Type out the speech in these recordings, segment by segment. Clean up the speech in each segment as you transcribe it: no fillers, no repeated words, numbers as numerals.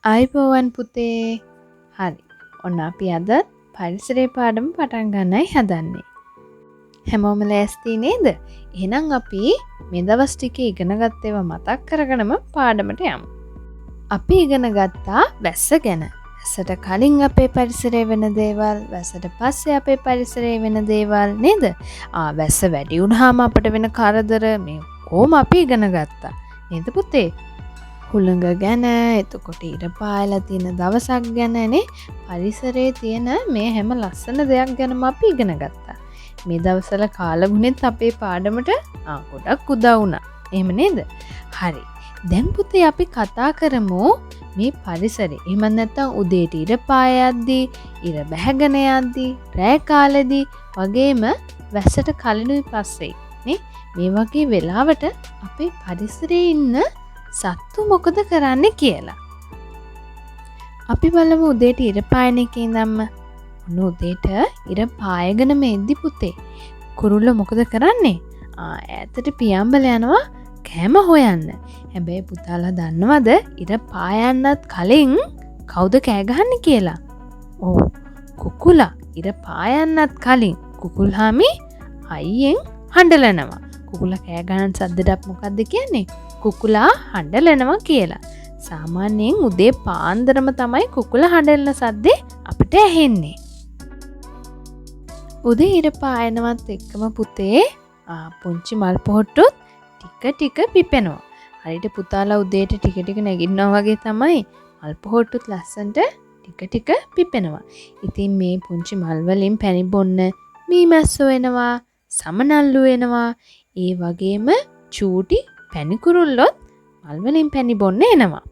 ආයිබෝවන් පුතේ. හරි. ඔන්න අපි අද පරිසරයේ පාඩම පටන් ගන්නයි හදන්නේ. හැමෝම ලෑස්ති නේද? එහෙනම් අපි මේ දවස් ටිකේ ඉගෙන ගත්ත ඒවා මතක් කරගෙනම පාඩමට යමු. අපි ඉගෙන ගත්තා වැස්ස ගැන. වැස්සට කලින් අපේ පරිසරයේ වෙන දේවල්, වැස්සට පස්සේ අපේ පරිසරයේ වෙන දේවල් නේද? වැස්ස වැඩි වුණාම අපිට වෙන කරදර මේ කොහොම අපි ඉගෙන ගත්තා. නේද පුතේ? හුළඟ ගැන, එතකොට ඉර පායලා තියෙන දවසක් ගැනනේ පරිසරයේ තියෙන මේ හැම ලස්සන දෙයක් ගැනම අපි ඉගෙන ගත්තා. මේ දවස්වල කාලගුණෙත් අපේ පාඩමට ගොඩක් උදව් වුණා. එහෙම නේද? හරි. දැන් පුතේ අපි කතා කරමු මේ පරිසරේ. එහෙම නැත්නම් උදේට ඉර පායද්දී, ඉර බැහැගෙන යද්දී, රෑ කාලෙදී වගේම වැස්සට කලිනුයි පස්සේ නේ මේ වගේ වෙලාවට අපේ පරිසරයේ ඉන්න සත්තු මොකද කරන්නේ කියලා. අපි බලමු උදේට ඉර පායන එකේ ඉඳන්ම. ඔන්න උදේට ඉර පායගෙන මේද්දි පුතේ කුරුල්ල මොකද කරන්නේ? ඈතට පියාඹල යනවා කෑම හොයන්න. හැබැයි පුතාලා දන්නවද ඉර පායන්නත් කලින් කවුද කෑ ගහන්නේ කියලා? ඔව් කුකුලා. ඉර පායන්නත් කලින් කුකුල්හාමි අයියෙන් හඬලනවා. කුකුලා කෑ ගහන සද්දට මොකද්ද කියන්නේ? කුකුලා හඬලනවා කියලා. සාමාන්‍යයෙන් උදේ පාන්දරම තමයි කුකුලා හඬලන සද්දේ අපිට ඇහෙන්නේ. උදේ ඉර පායනවත් එක්කම පුතේ පුංචි මල් පොහට්ටුත් ටික ටික පිපෙනවා. හරියට පුතාලා උදේට ටික ටික නැගිටිනවා වගේ තමයි මල් පොහට්ටුත් ලස්සනට ටික ටික පිපෙනවා. ඉතින් මේ පුංචි මල් වලින් පැණි බොන්න මීමැස්සෝ එනවා, සමනල්ලු එනවා, ඒ වගේම චූටි පැණි කුරුල්ලොත් මල් වලින් පැණි බොන්න එනවා.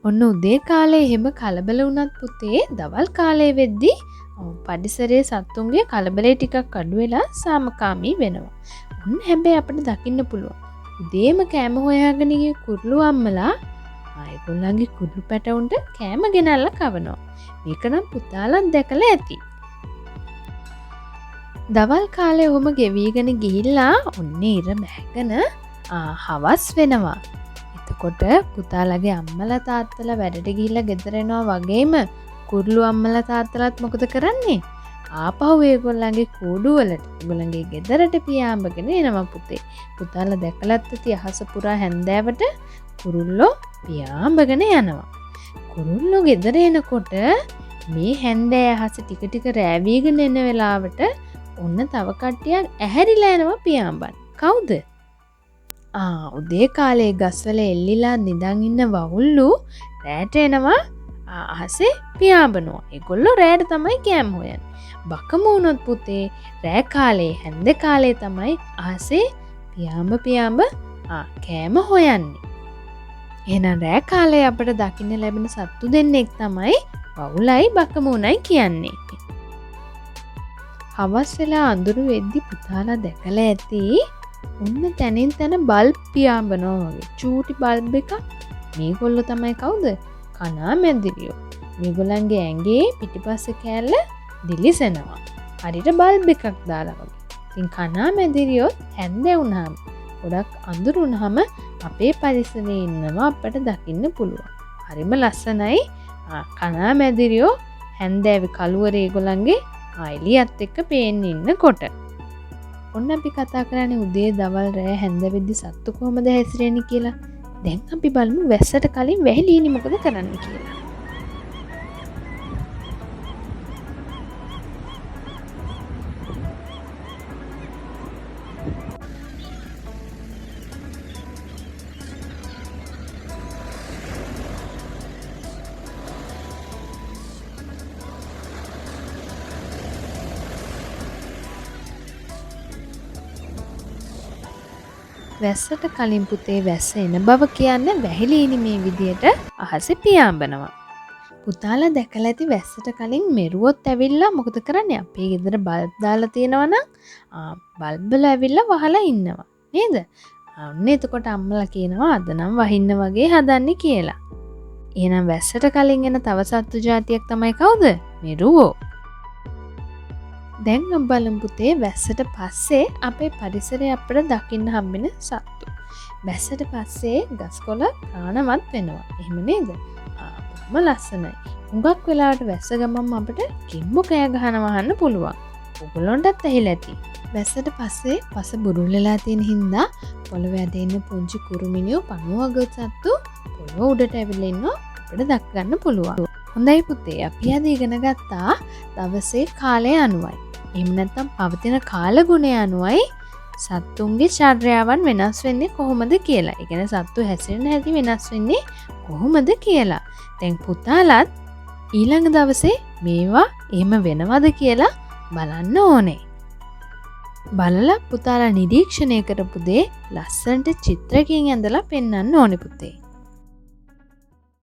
ඔන්න උදේ කාලේ එහෙම කලබල වුණත් පුතේ දවල් කාලේ වෙද්දී පරිසරයේ සත්තුන්ගේ කලබලේ ටිකක් අඩු වෙලා සාමකාමී වෙනවා. ඔන්න හැබැයි අපිට දකින්න පුළුවන්. උදේම කෑම හොයාගෙන ගිය කුරුළු අම්මලා ඒගොල්ලන්ගේ කුරුළු පැටවුන්ට කෑම ගෙනල්ලා කවනවා. මේක නම් පුතාලත් දැකලා ඇති. දවල් කාලේ ඔහොම ගෙවිගෙන ගිහිල්ලා ඔන්න ඉර බැහැගෙන හවස් වෙනවා. එතකොට පුතාලගේ අම්මලා තාත්තලා වැඩට ගිහිල්ලා ගෙදර එනවා වගේම කුරුළු අම්මලා තාත්තලාත් මොකද කරන්නේ? ආපහු ඒගොල්ලන්ගේ කූඩු වලට, ඒගොල්ලන්ගේ ගෙදරට පියාඹගෙන එනවා පුතේ. පුතාලා දැකලත් ඇති අහස පුරා හැන්දෑවට කුරුල්ලෝ පියාඹගෙන යනවා. කුරුල්ලෝ ගෙදර එනකොට මේ හැන්දෑ අහස ටික ටික රෑවීගෙන එන වෙලාවට ඔන්න තව කට්ටියක් ඇහැරිලා යනවා පියාඹන්න. කවුද? උදේ කාලේ ගස්වල එල්ලිලා නිදන් ඉන්න වවුල්ලු රෑට එනවා අහසේ පියාඹනවා. ඒගොල්ලෝ රෑට තමයි කෑම හොයන්නේ. බකමූණොත් පුතේ රෑ කාලේ හැන්ද කාලේ තමයි අහසේ පියාඹ කෑම හොයන්නේ. එහෙනම් රෑ කාලේ අපිට දකින්න ලැබෙන සත්තු දෙන්නෙක් තමයි වවුලයි බකමූණයි කියන්නේ. හවස් වෙලා අඳුරු වෙද්දි පුතාලා දැකලා ඇති ඔන්න තැනින් තැන බල්බ් පියාඹනවා වගේ චූටි බල්බ් එකක්. මේගොල්ලෝ තමයි කවුද? කනා මැදිරියෝ. මේගොල්ලන්ගේ ඇඟේ පිටිපස්සේ කෑල්ල දිලිසෙනවා. හරියට බල්බ් එකක් දාලා වගේ. ඉතින් කනා මැදිරියෝ හැන්දෑ වුණාම ගොඩක් අඳුරු වුණාම අපේ පරිසරයේ ඉන්නවා අපට දකින්න පුළුවන්. හරිම ලස්සනයි. කනා මැදිරියෝ හැන්දෑවේ කළුවරේ ඒගොල්ලන්ගේ එළියත් එක්ක පේන්න ඉන්නකොට. ඔන්න අපි කතා කරන්නේ උදේ දවල් රෑ හැන්ද වෙද්දි සත්තු කොහමද හැසිරෙන්නේ කියලා. දැන් අපි බලමු වැස්සට කලින් වැහිලීනි මොකද කරන්නේ කියලා. වැස්සට කලින් පුතේ වැස්ස එන බව කියන්නේ වැහිලීනි මේ විදියට අහසේ පියාඹනවා. පුතාලා දැකලා ඇති වැස්සට කලින් මෙරුවොත් ඇවිල්ලා මොකද කරන්නේ? අපේ ගෙදර බල්බ් දාලා තියෙනවා නම් බල්බ් වල ඇවිල්ලා වහලා ඉන්නවා. නේද? ඔන්න එතකොට අම්මලා කියනවා අද නම් වහින්න වගේ හදන්නේ කියලා. එහෙනම් වැස්සට කලින් එන තව සත්තු జాතියක් තමයි කවුද? මෙරුවෝ. දැන් අපි බලමු පුතේ වැස්සට පස්සේ අපේ පරිසරයේ අපිට දකින්න හම්බෙන සත්තු. බැස්සට පස්සේ ගස්කොල ප්‍රාණවත් වෙනවා. එහෙම නේද? බොහොම ලස්සනයි. හුඟක් වෙලාවට වැස්ස ගමන් අපිට කිම්බු කෑ ගහනවහන්න පුළුවන්. ඔයගොල්ලන්ටත් ඇහිලා ඇති. වැස්සට පස්සේ පස බුරුල් වෙලා තියෙන හින්දා පොළොවේ ඇද ඉන්න පුංචි කුරුමිනියෝ පණුව වගේ සත්තු පොළොව උඩට ඇවිල්ලා ඉන්නවා අපිට දැක් ගන්න පුළුවන්. හොඳයි පුතේ, අපි අද ඉගෙන ගත්තා දවසේ කාලය අනුවයි. එහෙම නැත්නම් පවතින කාල ගුණය අනුවයි සත්තුන්ගේ චර්යාවන් වෙනස් වෙන්නේ කොහොමද කියලා. ඒ කියන්නේ සත්තු හැසිරෙන හැටි වෙනස් වෙන්නේ කොහොමද කියලා. දැන් පුතාලත් ඊළඟ දවසේ මේවා එහෙම වෙනවද කියලා බලන්න ඕනේ. බලලා පුතාලා නිරීක්ෂණය කරපු දේ ලස්සනට චිත්‍රකින් ඇඳලා පෙන්වන්න ඕනේ පුතේ.